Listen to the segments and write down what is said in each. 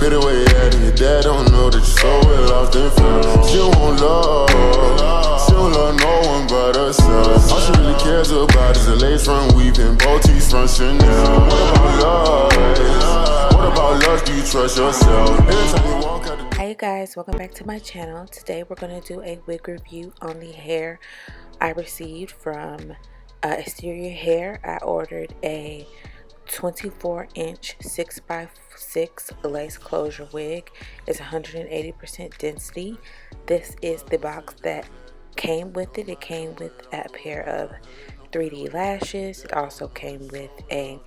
feel the way you act, and your dad don't know that you're so well off and fell. She don't want love, she don't love no one but herself. All she really cares about is a lace front weaving, boutiques from Chanel. What about love? What about love? Do you trust yourself? Every time you walk out the... Hey guys, welcome back to my channel. Today we're going to do a wig review on the hair I received from Asteria Hair. I ordered a 24-inch 6x6 lace closure wig. It's 180% density. This is the box that came with it. It came with a pair of 3D lashes. It also came with a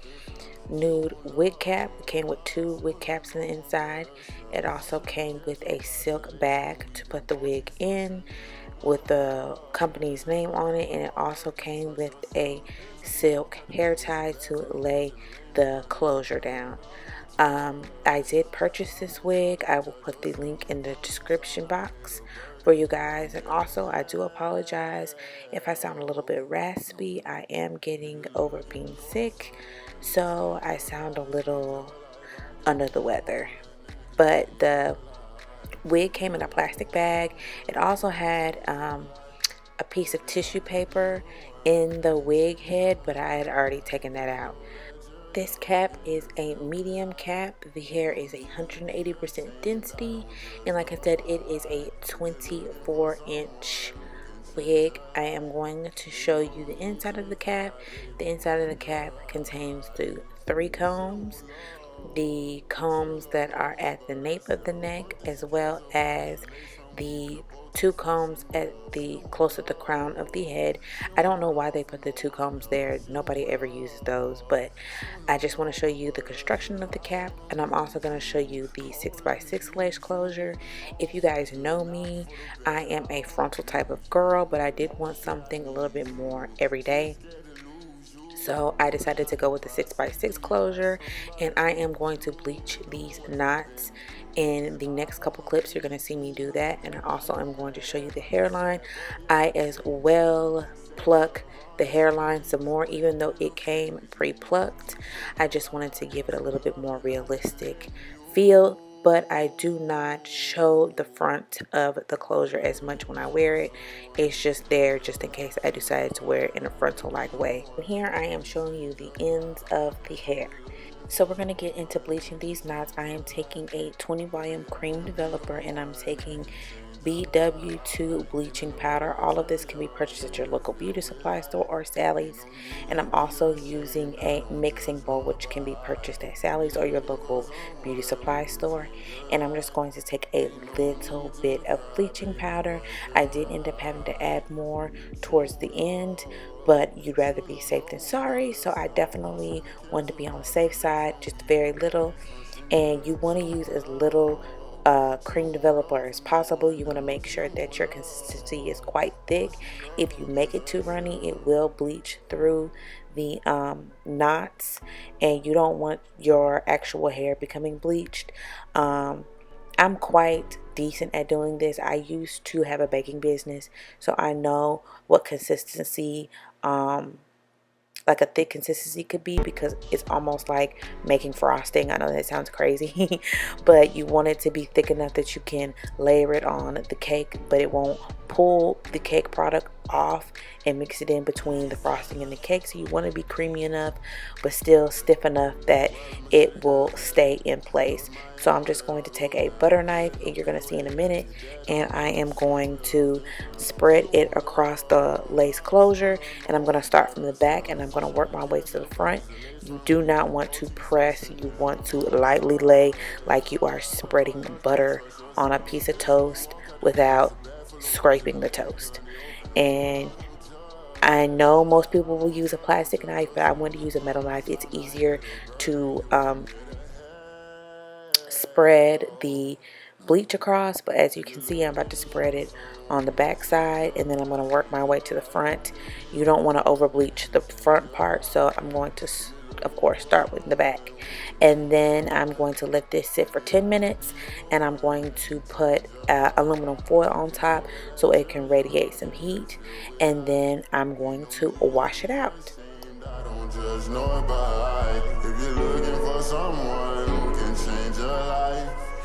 nude wig cap. It came with 2 wig caps in the inside. It also came with a silk bag to put the wig in with the company's name on it, and it also came with a silk hair tie to lay the closure down. I did purchase this wig. I will put the link in the description box for you guys. And also, I do apologize if I sound a little bit raspy. I am getting over being sick, so I sound a little under the weather. But the wig came in a plastic bag. It also had a piece of tissue paper in the wig head, but I had already taken that out. This cap is a medium cap. The hair is 180% density, and like I said, it is a 24-inch wig. I am going to show you the inside of the cap. The inside of the cap contains the 3 combs. The combs that are at the nape of the neck, as well as the 2 combs at the close to the crown of the head. I don't know why they put the 2 combs there. Nobody ever uses those, but I just want to show you the construction of the cap, and I'm also going to show you the 6x6 lace closure. If you guys know me, I am a frontal type of girl, but I did want something a little bit more everyday. So I decided to go with the 6x6 closure, and I am going to bleach these knots. In the next couple clips, you're going to see me do that, and I also am going to show you the hairline. I as well pluck the hairline some more, even though it came pre-plucked. I just wanted to give it a little bit more realistic feel. But I do not show the front of the closure as much when I wear it. It's just there just in case I decided to wear it in a frontal-like way. And here I am showing you the ends of the hair. So we're going to get into bleaching these knots. I am taking a 20 volume cream developer, and I'm taking BW2 bleaching powder. All of this can be purchased at your local beauty supply store or Sally's. And I'm also using a mixing bowl, which can be purchased at Sally's or your local beauty supply store. And I'm just going to take a little bit of bleaching powder. I did end up having to add more towards the end, but you'd rather be safe than sorry, so I definitely wanted to be on the safe side, just very little. And you want to use as little cream developer as possible. You want to make sure that your consistency is quite thick. If you make it too runny, it will bleach through the knots, and you don't want your actual hair becoming bleached. I'm quite decent at doing this. I used to have a baking business, so I know what consistency like a thick consistency could be, because it's almost like making frosting. I know that sounds crazy, but you want it to be thick enough that you can layer it on the cake, but it won't pull the cake product off and mix it in between the frosting and the cake. So you want to be creamy enough but still stiff enough that it will stay in place. So I'm just going to take a butter knife, and you're going to see in a minute, and I am going to spread it across the lace closure, and I'm going to start from the back and I'm going to work my way to the front. You do not want to press. You want to lightly lay like you are spreading butter on a piece of toast without scraping the toast. And I know most people will use a plastic knife, but I want to use a metal knife. It's easier to spread the bleach across. But as you can see, I'm about to spread it on the back side, and then I'm going to work my way to the front. You don't want to over bleach the front part, so I'm going to, of course, start with the back, and then I'm going to let this sit for 10 minutes, and I'm going to put aluminum foil on top so it can radiate some heat, and then I'm going to wash it out. I don't judge nobody. If you're looking for someone who can change your life,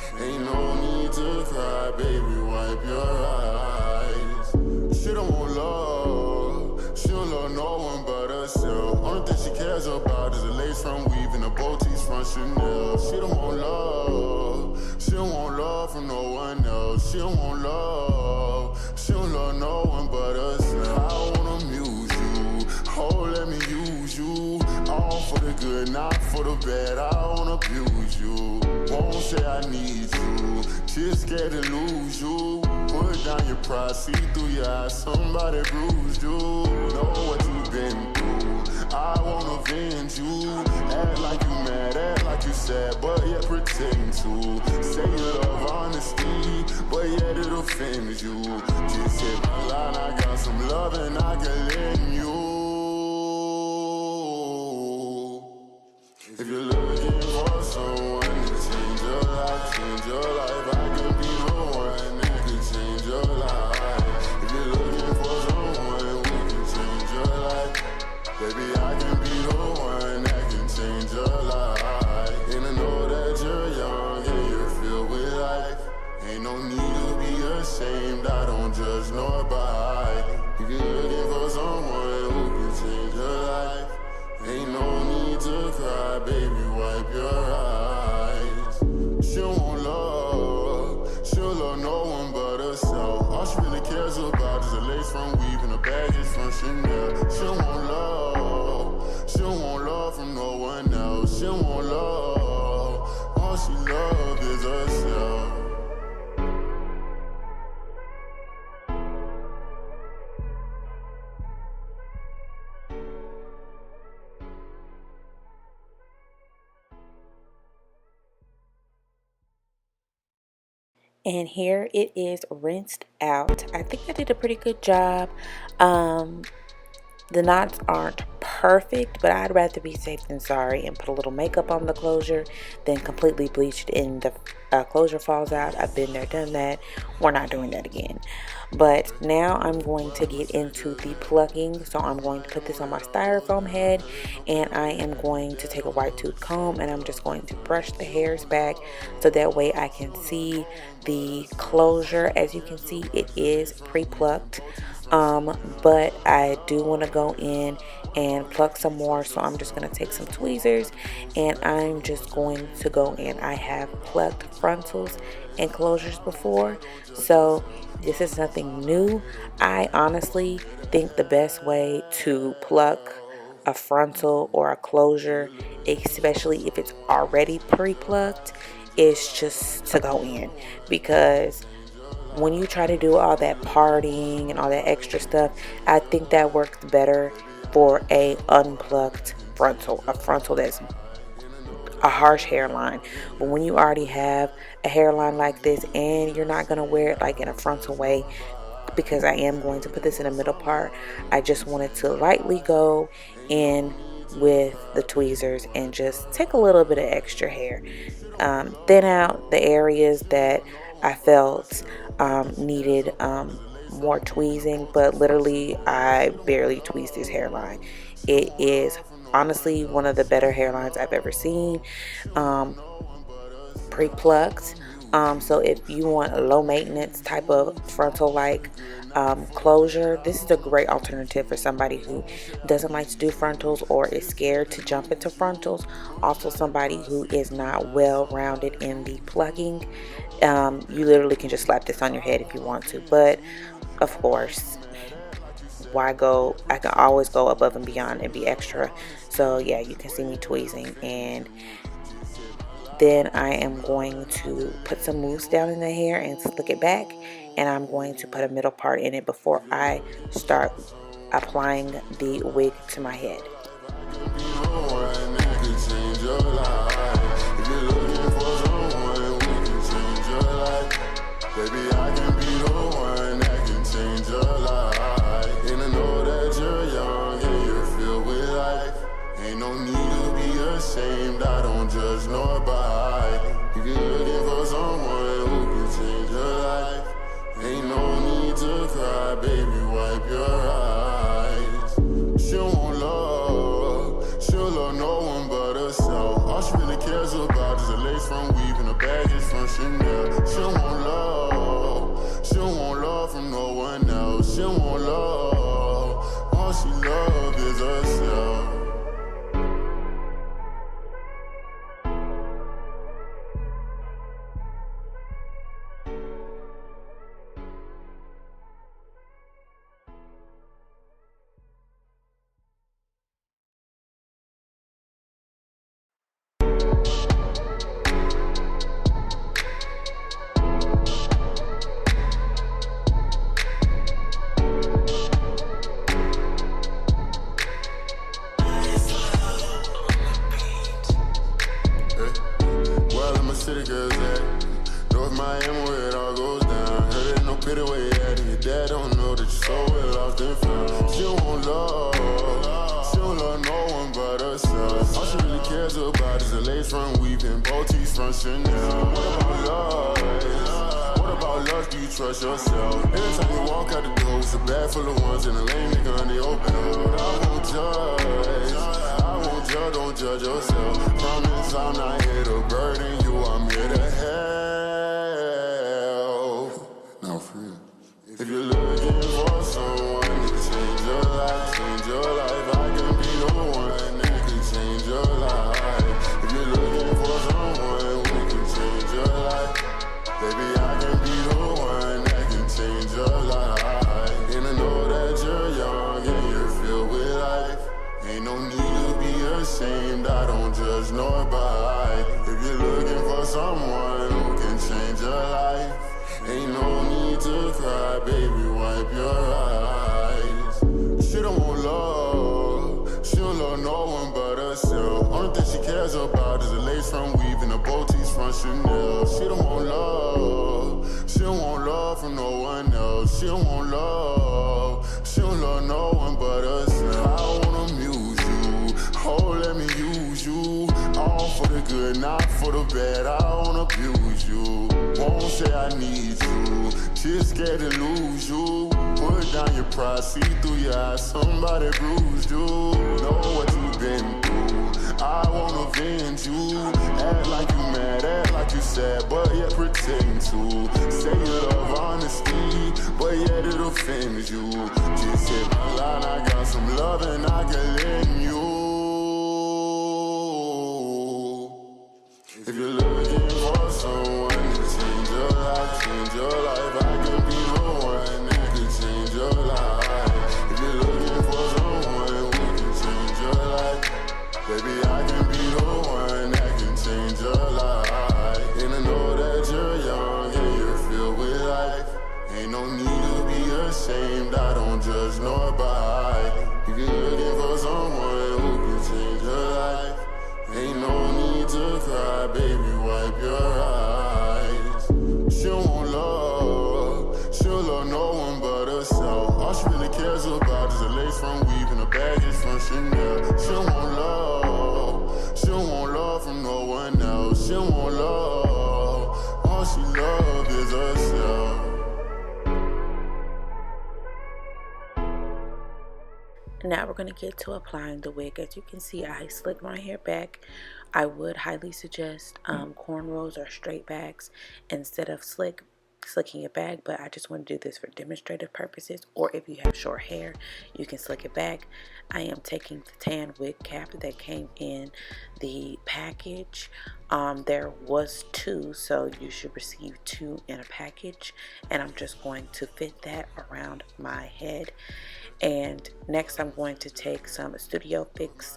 Chanel. She don't want love. She don't want love from no one else. She don't want love. She don't love no one but herself. I wanna amuse you. Oh, let me use you. All for the good, not for the bad. I wanna abuse you. Won't say I need you. Just scared to lose you. Put down your pride, see through your eyes. Somebody bruised you. Know what you've been through. I wanna avenge you. Act like you mad, act like you sad, but yet pretend to. Say you love honesty, but yet it offends you. Just hit my line, I got some love and I can lend you. If you're looking for someone to change your life, I can be the one that can change your life. If you're looking for someone who can change your life, baby, I can be the one that can change your life. And I know that you're young and you're filled with life. Ain't no need to be ashamed, I don't judge nor bite. If you're looking for someone who can change your life, ain't no need to cry, baby, wipe your eyes. She don't want love, she don't love no one but herself. All she really cares about is a lace from Weave and a baggage from Chanel. She don't want love, she don't want love from no one else. She don't want love, all she loves is herself. And here it is rinsed out. I think I did a pretty good job. The knots aren't perfect, but I'd rather be safe than sorry and put a little makeup on the closure than completely bleached and the closure falls out. I've been there, done that. We're not doing that again. But now I'm going to get into the plucking. So I'm going to put this on my styrofoam head, and I am going to take a white tooth comb and I'm just going to brush the hairs back so that way I can see the closure. As you can see, it is pre-plucked. But I do want to go in and pluck some more, so I'm just going to take some tweezers and I'm just going to go in. I have plucked frontals and closures before, so this is nothing new. I honestly think the best way to pluck a frontal or a closure, especially if it's already pre-plucked, is just to go in, because when you try to do all that parting and all that extra stuff, I think that works better for a unplucked frontal, a frontal that's a harsh hairline. But when you already have a hairline like this and you're not going to wear it like in a frontal way, because I am going to put this in the middle part, I just wanted to lightly go in with the tweezers and just take a little bit of extra hair, thin out the areas that I felt needed more tweezing. But literally I barely tweezed this hairline. It is honestly one of the better hairlines I've ever seen, pre-plucked. So if you want a low maintenance type of frontal like closure, this is a great alternative for somebody who doesn't like to do frontals or is scared to jump into frontals. Also somebody who is not well rounded in the plucking. You literally can just slap this on your head if you want to, but of course, why go? I can always go above and beyond and be extra. So yeah, you can see me tweezing, and then I am going to put some mousse down in the hair and slick it back, and I'm going to put a middle part in it before I start applying the wig to my head. Baby, I can be the one that can change your life. And I know that you're young and you're filled with life. Ain't no need to be ashamed, I don't judge nor bite. If you're looking for someone who can change your life, ain't no need to cry, baby, wipe your eyes. She don't want love, she don't love no one but herself. All she really cares about is a lace from Weave and a baggage from Chanel. She don't want love, she don't want love from no one else. She don't want love, all she loves is herself. Hey. Well, I'm a city girl's at North Miami where it all goes down. Heard it no pity where you at, and your dad don't know that you're so well off and found. She don't want love, she don't love no one but herself. All she really cares about is a lace front weaving, bow tees from Chanel. What about love? What about love? Do you trust yourself? Every time you walk out the door, it's a bag full of ones and a lame nigga on the open door. I won't judge, I won't judge, don't judge yourself. Promise I'm not here to burden you, I'm here to help. Now for real. If you're looking for someone to change your life, I can be the one that can change your life. If you're looking for someone who can change your life, baby, I can be the one that can change your life. And I know that you're young and you're filled with life. Ain't no need to be ashamed, I don't judge nobody. If you're looking for someone who can change your life, ain't no need to cry, baby, wipe your eyes. She don't want love, she don't love no one but herself. Only thing she cares about is a lace front weave and a bow tees from Chanel. She don't want love, she don't want love from no one else. She don't want love, she don't love no one but herself. I wanna amuse you, oh let me use you, all for the good, not for the bad. I don't abuse you, won't say I need you, just scared to lose you. Put down your pride, see through your eyes, somebody bruised you. Know what you've been through, I won't avenge you. Act like you mad, act like you sad, but yet pretend to. Say you love honesty, but yet it offends you. Just hit my line, I got some love and I can lend you. If you're looking for someone to change your life, I can be the one that can change your life. If you're looking for someone who can change your life, baby, I can be the one that can change your life. And I know that you're young and you're filled with life. Ain't no need to be ashamed, I don't judge nobody. If you're looking for someone who can change your life, ain't no need to cry, baby, wipe your eyes. She don't want love, she don't love no one but herself. All she really cares about is a lace front weave and a baggage from Chanel. She don't want love, she don't want love from no one else. She don't want love, all she love is herself. Now we're going to get to applying the wig. As you can see, I slicked my hair back. I would highly suggest cornrows or straight backs instead of slicking it back, but I just want to do this for demonstrative purposes. Or if you have short hair, you can slick it back. I am taking the tan wig cap that came in the package. There was 2, so you should receive 2 in a package, and I'm just going to fit that around my head. And next I'm going to take some Studio Fix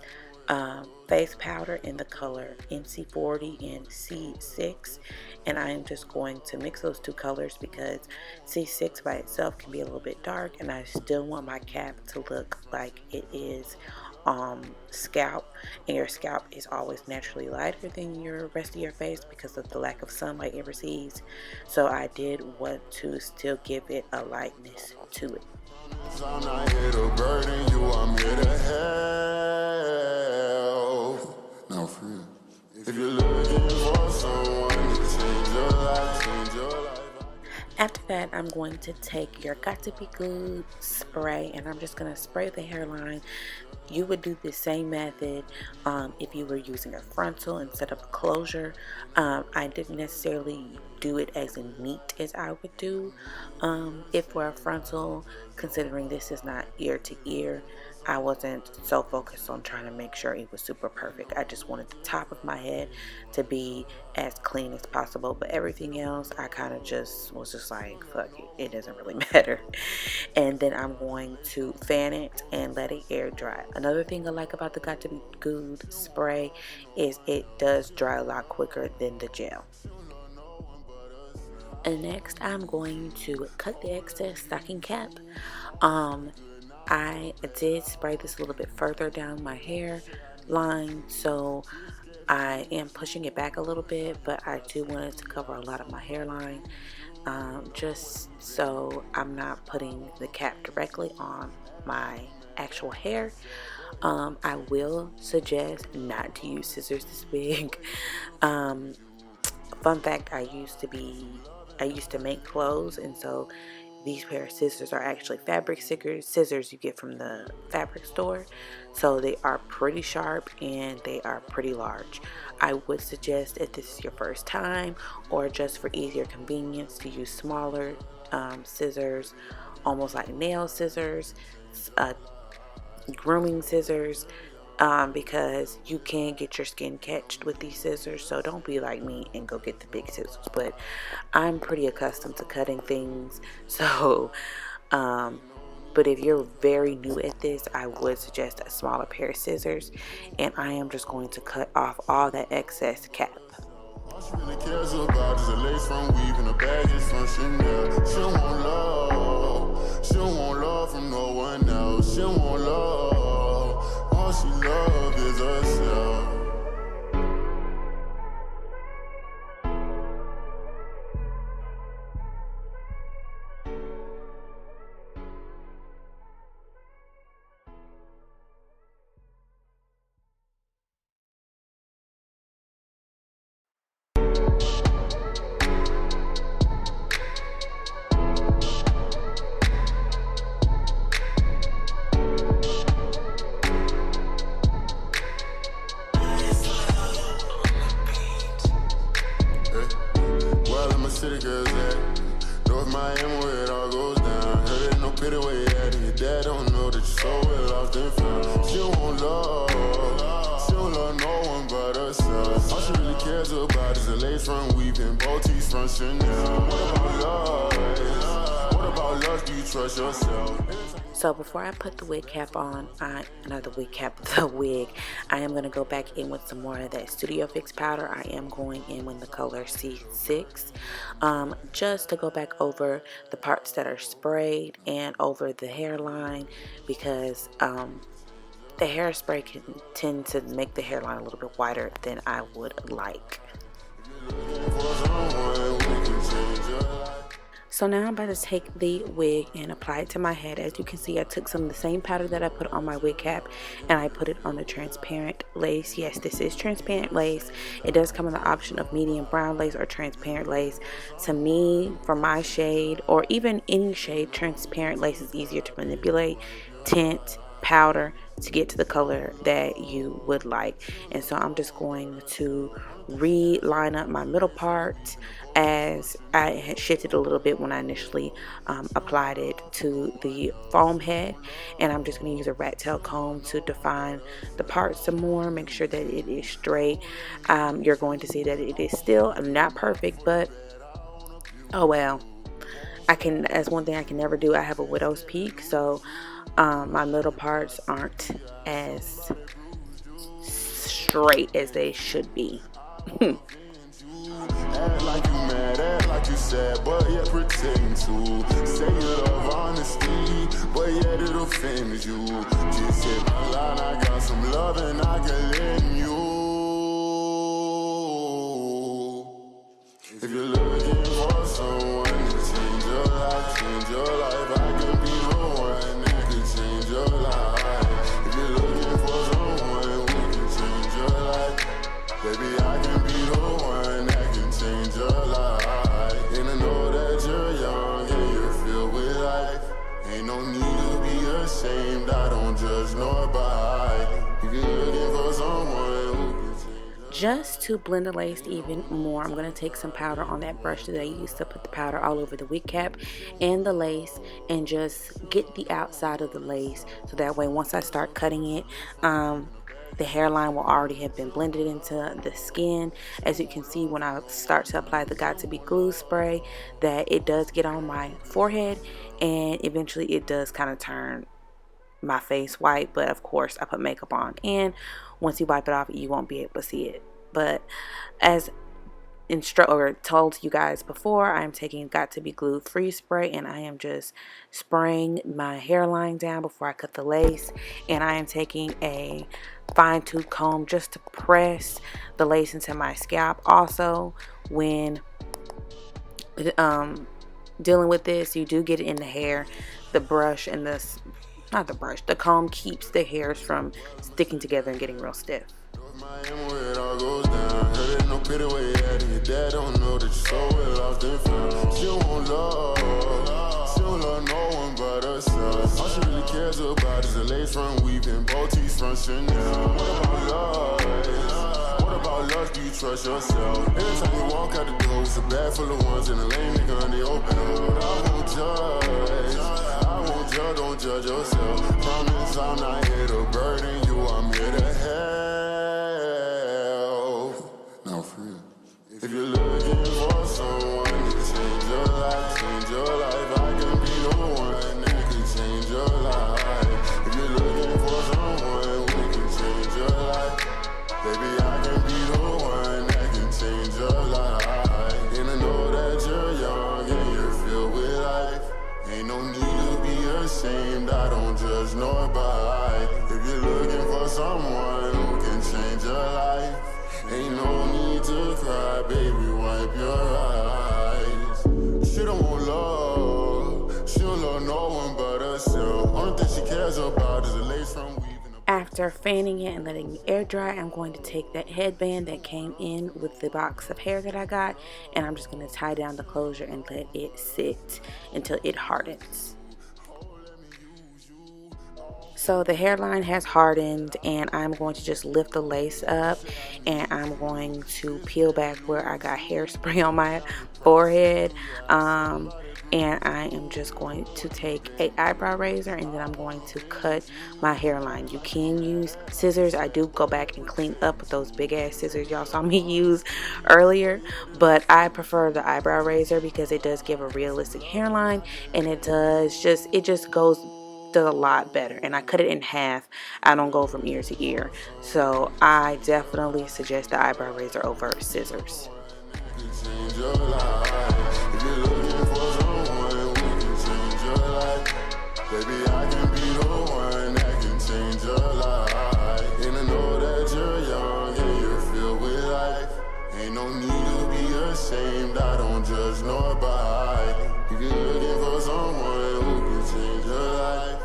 face powder in the color NC40 and C6, and I am just going to mix those 2 colors because C6 by itself can be a little bit dark, and I still want my cap to look like it is scalp, and your scalp is always naturally lighter than your rest of your face because of the lack of sunlight it receives. So I did want to still give it a lightness to it. I'm not here to burden you, I'm here to help. Now for real. If you're looking for someone to change your life, After that, I'm going to take your Got to Be Good spray, and I'm just going to spray the hairline. You would do the same method if you were using a frontal instead of a closure. I didn't necessarily do it as neat as I would do if for a frontal, considering this is not ear to ear. I wasn't so focused on trying to make sure it was super perfect. I just wanted the top of my head to be as clean as possible, but everything else I kind of just was just like, fuck it, it doesn't really matter. And then I'm going to fan it and let it air dry. Another thing I like about the Got to Be Good spray is it does dry a lot quicker than the gel. And next I'm going to cut the excess stocking cap. I did spray this a little bit further down my hair line, so I am pushing it back a little bit, but I do want it to cover a lot of my hairline, just so I'm not putting the cap directly on my actual hair. I will suggest not to use scissors this big. Fun fact, I used to make clothes, and so these pair of scissors are actually fabric scissors you get from the fabric store. So they are pretty sharp and they are pretty large. I would suggest, if this is your first time or just for easier convenience, to use smaller scissors, almost like nail scissors, uh, grooming scissors, because you can get your skin catched with these scissors. So don't be like me and go get the big scissors. But I'm pretty accustomed to cutting things, so but if you're very new at this, I would suggest a smaller pair of scissors, and I am just going to cut off all that excess cap. All she really cares about is a lace from weaving, a baggage from Chanel. She don't want love, she don't want love from no one else. She don't want love, all she love is herself. City girls at North Miami where it all goes down. Heard it no pity where you at, and your dad don't know that you're so well off and found. She don't want love, she don't love no one but herself. All she really cares about is a lace front weaving, boutiques from Chanel. What about love? What about love? Do you trust yourself? So before I put the wig cap on, the wig, I am going to go back in with some more of that Studio Fix powder. I am going in with the color C6, just to go back over the parts that are sprayed and over the hairline, because the hairspray can tend to make the hairline a little bit whiter than I would like. So now I'm about to take the wig and apply it to my head. As you can see, I took some of the same powder that I put on my wig cap and I put it on the transparent lace. Yes, this is transparent lace. It does come in the option of medium brown lace or transparent lace. To me, for my shade, or even any shade, transparent lace is easier to manipulate, tint, powder to get to the color that you would like. And so I'm just going to re-line up my middle part, as I had shifted a little bit when I initially applied it to the foam head, and I'm just going to use a rat tail comb to define the parts some more, make sure that it is straight. You're going to see that it is still not perfect, but oh well. That's one thing I can never do. I have a widow's peak, so my middle parts aren't as straight as they should be. Act like you mad, act like you sad, but yet pretend to. Say you love honesty, but yet it offends you. Just hit my line, I got some love and I can lend you. If you're looking for someone to change your life, I can be the one that can change your life. If you're looking for someone who can change your life, baby, I can be the one that can change your life. And I know that you're young and you're filled with life. Ain't no need to be ashamed, I don't judge nor bite. If you're looking for someone who can change your life. Just to blend the lace even more, I'm going to take some powder on that brush that I used to put the powder all over the wig cap and the lace, and just get the outside of the lace, so that way once I start cutting it, the hairline will already have been blended into the skin. As you can see, when I start to apply the Got To Be glue spray, that it does get on my forehead, and eventually it does kind of turn my face white. But of course I put makeup on, and once you wipe it off, you won't be able to see it. But as told you guys before, I'm taking Got to Be Glued Free Spray, and I am just spraying my hairline down before I cut the lace. And I am taking a fine tooth comb just to press the lace into my scalp. Also, when dealing with this, you do get it in the hair, the brush and the comb keeps the hairs from sticking together and getting real stiff. All she really cares about is a lace front weaving, Deets from Chanel. What about love? Do you trust yourself? Every time you walk out the door, it's a bag full of ones and a lame nigga on the open up. I won't judge, don't judge yourself. Promise I'm not here to burden you, I'm here to help. Now for real, if you're looking for someone to change your life, I can be the one that can change your life. If you're looking for someone who can change your life, baby, I can be the one that can change your life. And I know that you're young and you're filled with life. Ain't no need to be ashamed, I don't judge nobody. If you're looking for someone who can change your life, ain't no need to cry, baby, wipe your eyes. She don't want love, she don't love no one but herself. Only thing she cares about is a lace from weaving. After fanning it and letting it air dry, I'm going to take that headband that came in with the box of hair that I got, and I'm just going to tie down the closure and let it sit until it hardens. So the hairline has hardened, and I'm going to just lift the lace up, and I'm going to peel back where I got hairspray on my forehead. And I am just going to take a eyebrow razor, and then I'm going to cut my hairline. You can use scissors. I do go back and clean up with those big ass scissors y'all saw me use earlier, but I prefer the eyebrow razor because it does give a realistic hairline, and it just does a lot better. And I cut it in half. I don't go from ear to ear, so I definitely suggest the eyebrow razor over scissors. Baby, I can be the one that can change your life. And I know that you're young and you're filled with life. Ain't no need to be ashamed, I don't judge nobody. If you're looking for someone who can change your life,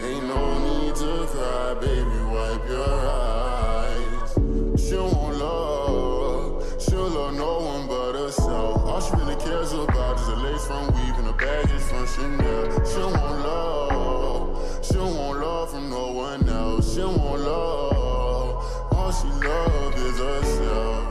ain't no need to cry, baby, wipe your eyes. She don't want love, she don't love no one but herself. All she really cares about is a lace from weaving, a baggage from Chanel. She don't want love, she don't want love from no one else. She don't want love, all she loves is herself.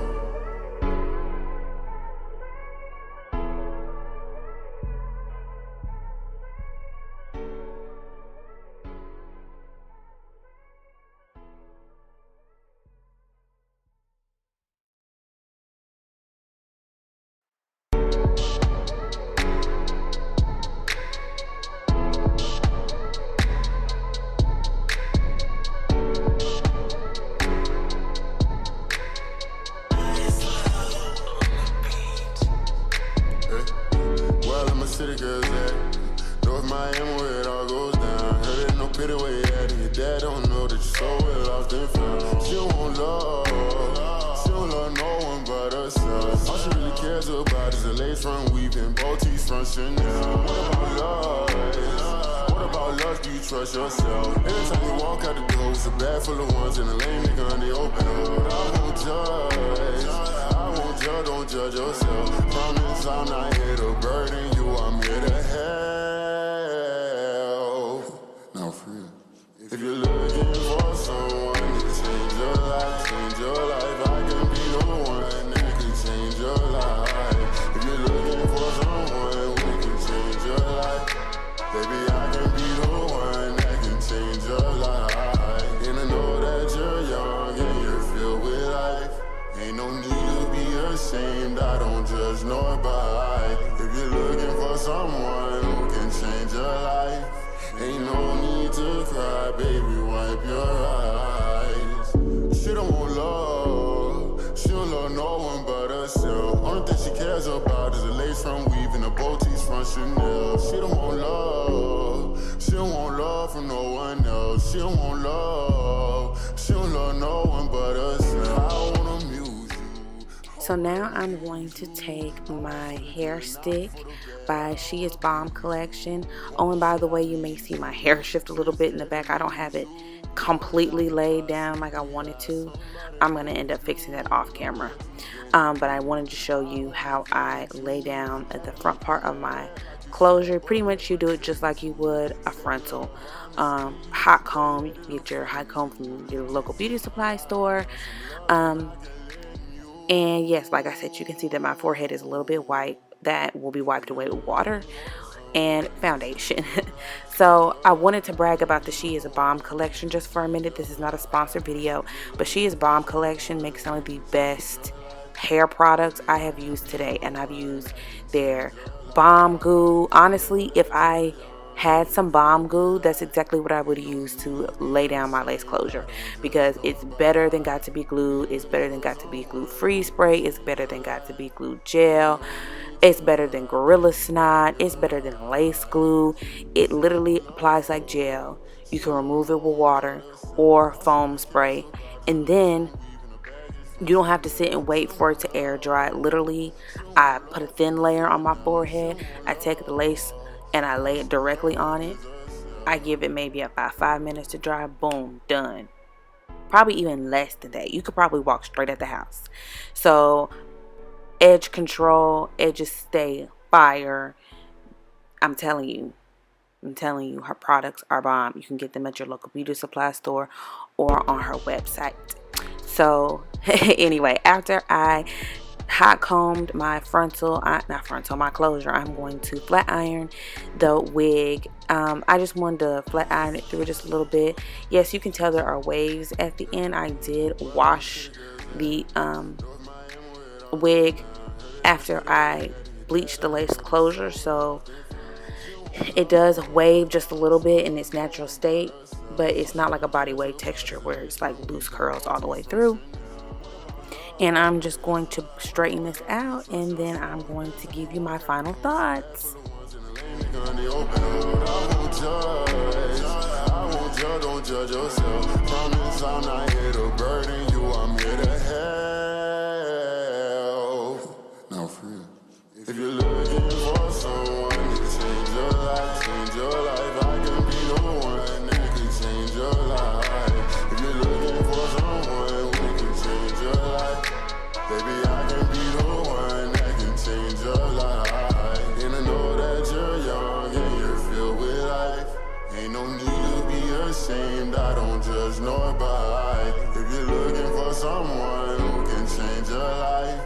City girls at North Miami where it all goes down. Heard it no pity where you at, and your dad don't know that you're so well off and found. She don't want love, she don't love no one but herself. All she really cares about is a lace front weaving, Deets from Chanel. What about love? Do you trust yourself? Every time you walk out the door, it's a bag full of ones and a lame nigga on the open up. I won't judge, don't judge yourself. Promise I'm not here to burden you, I'm here to help. Now for real, if you're looking for someone to change your life, I can be the one that can change your life. If you're looking for someone who can change your life, baby, I can be the one that can change your life. And I know that you're young and you're filled with life. Ain't no need to be ashamed, I don't judge nobody. If you're looking for someone who can change your life, ain't no need to cry, baby, wipe your eyes. She don't want love, she don't love no one one but herself. Only thing she cares about is a lace front weave and a Botti's from Chanel. She don't want love. She don't want love from no one else. She don't want love. She don't love no one but herself. I wanna amuse you. So now I'm going to take my hair stick by She Is Bomb collection. Oh, and by the way, you may see my hair shift a little bit in the back. I don't have it completely laid down like I wanted to. I'm going to end up fixing that off camera. But I wanted to show you how I lay down at the front part of my closure. Pretty much you do it just like you would a frontal. Hot comb. You can get your hot comb from your local beauty supply store. And yes, like I said, you can see that my forehead is a little bit white. That will be wiped away with water and foundation. So I wanted to brag about the She Is a Bomb collection just for a minute. This is not a sponsored video, but She Is Bomb collection makes some of the best hair products I have used today. And I've used their bomb goo. Honestly, if I had some bomb goo, that's exactly what I would use to lay down my lace closure, because it's better than Got to Be Glued. It's better than Got to Be Glued free spray. It's better than Got to Be Glued gel. It's better than Gorilla Snot. It's better than lace glue. It literally applies like gel. You can remove it with water or foam spray, and then you don't have to sit and wait for it to air dry. Literally, I put a thin layer on my forehead. I take the lace and I lay it directly on it. I give it maybe about 5 minutes to dry. Boom, done. Probably even less than that. You could probably walk straight at the house. So edge control, edges stay fire. I'm telling you, her products are bomb. You can get them at your local beauty supply store or on her website. So anyway, after I hot combed my my closure, I'm going to flat iron the wig. I just wanted to flat iron it through just a little bit. Yes, you can tell there are waves at the end. I did wash the wig after I bleached the lace closure, so it does wave just a little bit in its natural state, but it's not like a body wave texture where it's like loose curls all the way through. And I'm just going to straighten this out, and then I'm going to give you my final thoughts. Don't judge yourself. Promise I'm not here to burden you. I'm here to help. Now, for real. If you're looking for someone to change your life, I can be the one that can change your life. If you're looking for someone who can change your life, baby, I can be the one that can change your life. And I know that you're young and you're filled with life. Ain't no need to be ashamed, I don't judge nobody. If you're looking for someone who can change your life,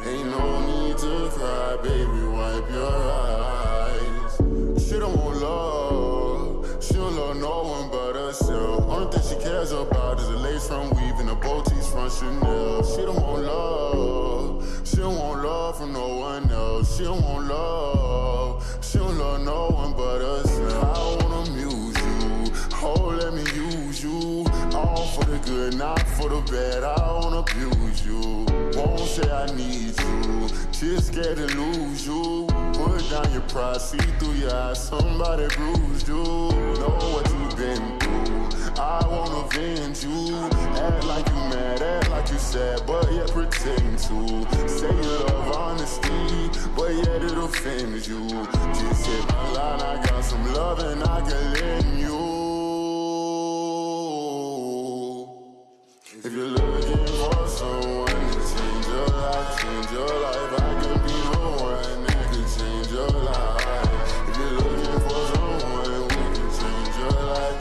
ain't no need to cry, baby, wipe your eyes. She don't want love, she don't love no one but herself. Only thing she cares about is a lace front weave and a Botti's from Chanel. She don't want love, she don't want love from no one else. She don't want love, she don't love no one but herself. I wanna amuse you, oh let me use you, all for the good, not for the bad. I wanna abuse you, won't say I need you, just scared to lose you. Put down your pride, see through your eyes, somebody bruised you. Know what you've been through, I wanna venge you. Act like you mad, act like you sad, but yet pretend to. Say you love honesty, but yet it offends you. Just hit my line, I got some love and I can lend you. If you're looking for someone to change your life, I can be the one that can change your life. If you're looking for someone who can change your life,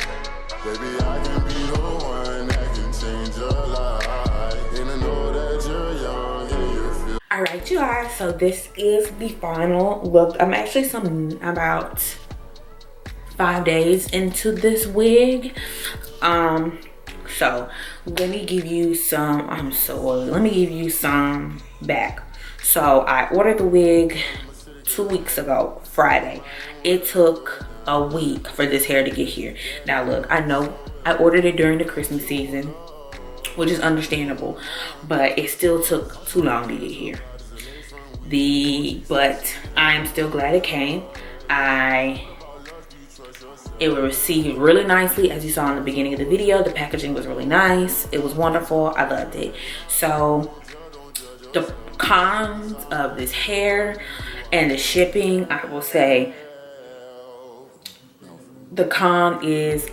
baby, I can be the one that can change your life. And I know that you're young and you're feeling. Alright, you guys, so this is the final look. I'm actually about 5 days into this wig. So let me give you some, I'm so oily. Let me give you some back. So I ordered the wig 2 weeks ago, Friday. It took a week for this hair to get here. Now look, I know I ordered it during the Christmas season. which is understandable, but it still took too long to get here. But I'm still glad it came. It was received really nicely, as you saw in the beginning of the video. The packaging was really nice. It was wonderful. I loved it. So the cons of this hair and the shipping, I will say the con is,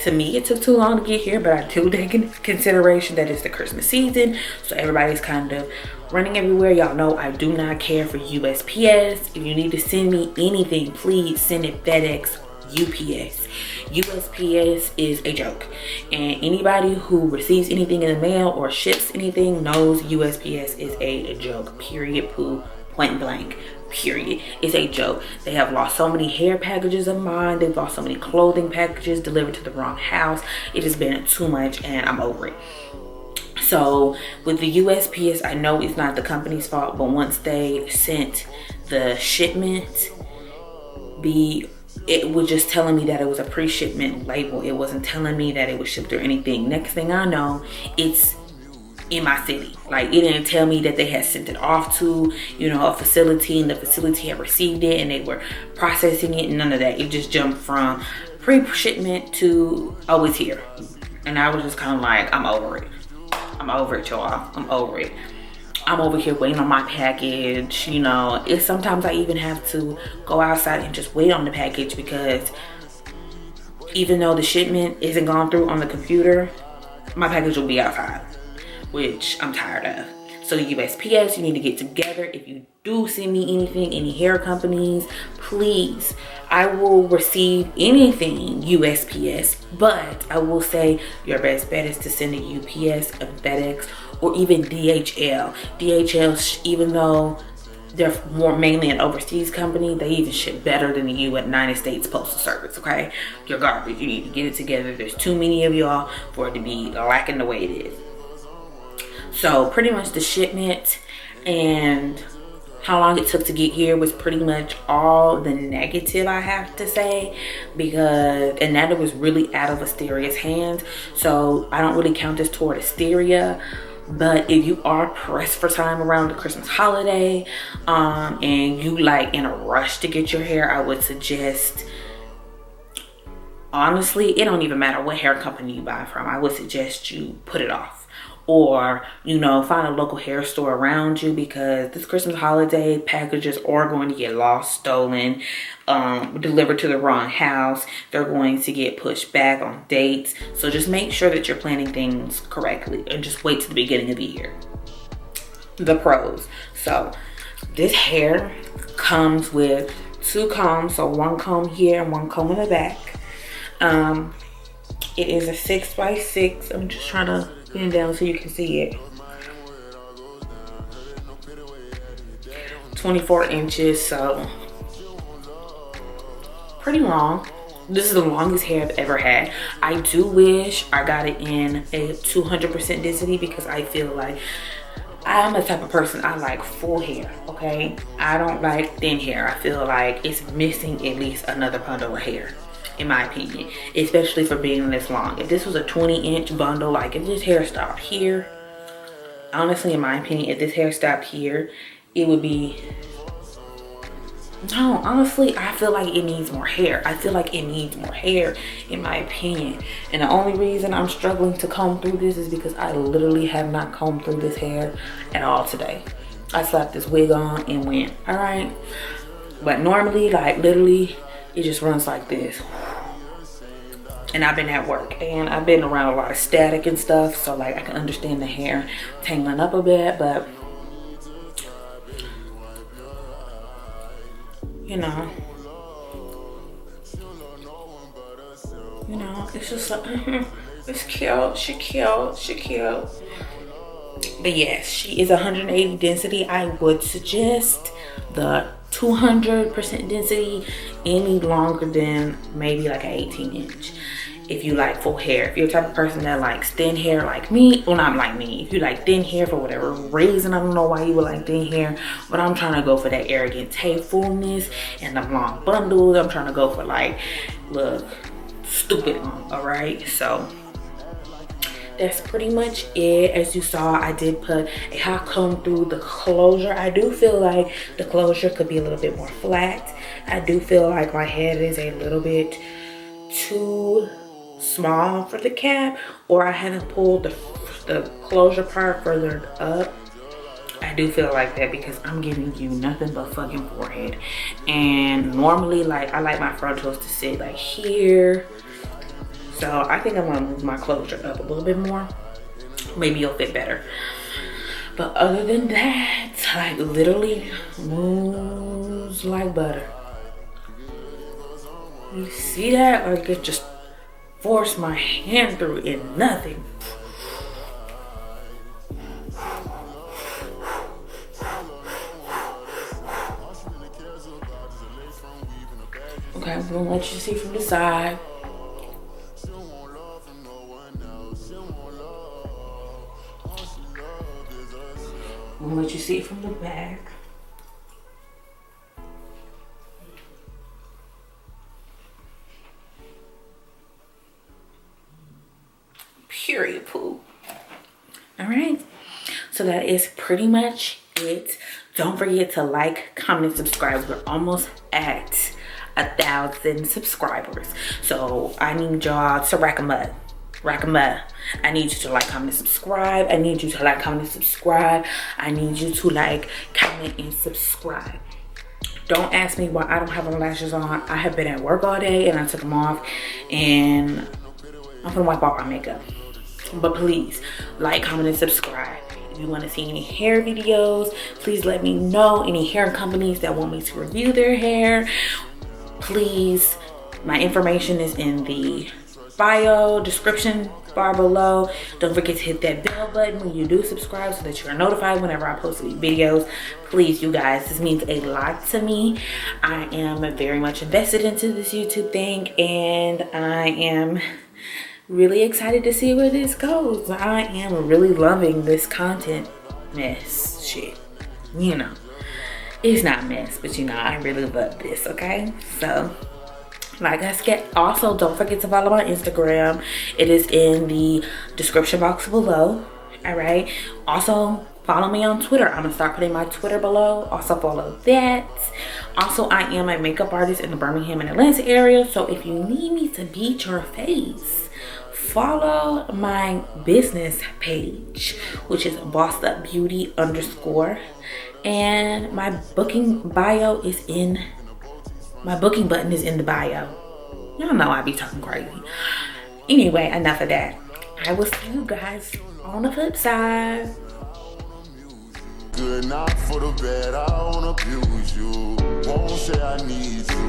to me, it took too long to get here, but I do take into consideration that it's the Christmas season, so everybody's kind of running everywhere. Y'all know I do not care for USPS. If you need to send me anything, please send it FedEx, UPS. USPS is a joke, and anybody who receives anything in the mail or ships anything knows USPS is a joke, period, poo, point blank, period. It's a joke. They have lost so many hair packages of mine. They've lost so many clothing packages delivered to the wrong house. It has been too much, and I'm over it. So with the USPS, I know it's not the company's fault, but once they sent the shipment, it was just telling me that it was a pre-shipment label. It wasn't telling me that it was shipped or anything. Next thing I know, it's in my city. Like, it didn't tell me that they had sent it off to, you know, a facility, and the facility had received it and they were processing it. None of that. It just jumped from pre-shipment to, oh, it's here. And I was just kind of like, I'm over it. I'm over it, y'all. I'm over it. I'm over here waiting on my package. You know, sometimes I even have to go outside and just wait on the package, because even though the shipment isn't gone through on the computer, my package will be outside, which I'm tired of. So USPS, you need to get together. If you do send me anything, any hair companies, please, I will receive anything USPS, but I will say your best bet is to send a UPS, a FedEx, or even DHL. DHL, even though they're more mainly an overseas company, they even ship better than the United States Postal Service, okay? You're garbage. You need to get it together. There's too many of y'all for it to be lacking the way it is. So pretty much the shipment and how long it took to get here was pretty much all the negative, I have to say, and that it was really out of Asteria's hands. So I don't really count this toward Asteria. But if you are pressed for time around the Christmas holiday, and you like in a rush to get your hair, I would suggest, honestly, it don't even matter what hair company you buy from. I would suggest you put it off. Or, you know, find a local hair store around you, because this Christmas holiday, packages are going to get lost, stolen, delivered to the wrong house. They're going to get pushed back on dates. So just make sure that you're planning things correctly, and just wait to the beginning of the year. The pros. So this hair comes with 2 combs. So 1 comb here and 1 comb in the back. It is a 6x6. I'm just trying to get it down so you can see it. 24 inches, so pretty long. This is the longest hair I've ever had. I do wish I got it in a 200% density, because I feel like I'm the type of person, I like full hair, okay? I don't like thin hair. I feel like it's missing at least another bundle of hair, in my opinion, especially for being this long. If this was a 20-inch bundle, like if this hair stopped here, honestly, in my opinion, if this hair stopped here, it would be, no, honestly, I feel like it needs more hair. I feel like it needs more hair, in my opinion. And the only reason I'm struggling to comb through this is because I literally have not combed through this hair at all today. I slapped this wig on and went, all right. But normally, like literally, it just runs like this. And I've been at work and I've been around a lot of static and stuff, so like I can understand the hair tangling up a bit, but you know, it's just like, it's cute, she cute. But yes, she is 180 density. I would suggest the 200% density any longer than maybe like an 18-inch. If you like full hair, if you're the type of person that likes thin hair like me, well, not like me, if you like thin hair for whatever reason, I don't know why you would like thin hair, but I'm trying to go for that arrogant fullness and the long bundles. I'm trying to go for like, look, stupid long, all right? So that's pretty much it. As you saw, I did put a hot comb through the closure. I do feel like the closure could be a little bit more flat. I do feel like my head is a little bit too small for the cap, or I haven't pulled the closure part further up. I do feel like that because I'm giving you nothing but fucking forehead. And normally, like, I like my frontals to sit like here. So I think I'm gonna move my closure up a little bit more. Maybe it'll fit better. But other than that, like, literally moves like butter. You see that? Like, it just forced my hand through in nothing. Okay, I'm gonna let you see from the side. I'm gonna let you see it from the back. Period, poo. All right, so that is pretty much it. Don't forget to like, comment, and subscribe. We're almost at 1,000 subscribers, so I need y'all to rack them up. I need you to like, comment, and subscribe. I need you to like, comment, and subscribe. I need you to like, comment, and subscribe. Don't ask me why I don't have my lashes on. I have been at work all day and I took them off, and I'm gonna wipe off my makeup. But please like, comment, and subscribe. If you want to see any hair videos, please let me know. Any hair companies that want me to review their hair, please. My information is in the bio description bar below. Don't forget to hit that bell button when you do subscribe so that you're notified whenever I post these videos. Please, you guys, this means a lot to me. I am very much invested into this YouTube thing, and I am really excited to see where this goes. I am really loving this content mess shit. You know, it's not mess, but you know, I really love this. Okay, so like I said, also don't forget to follow my Instagram. It is in the description box below. All right, also follow me on Twitter. I'm gonna start putting my Twitter below. Also follow that. Also, I am a makeup artist in the Birmingham and Atlanta area, so if you need me to beat your face, follow my business page, which is bossedupbeauty_, and my booking bio is in, my booking button is in the bio. Y'all know I be talking crazy. Anyway, enough of that. I will see you guys on the flip side. Good, not for the bad, I don't abuse you. Won't say I need you.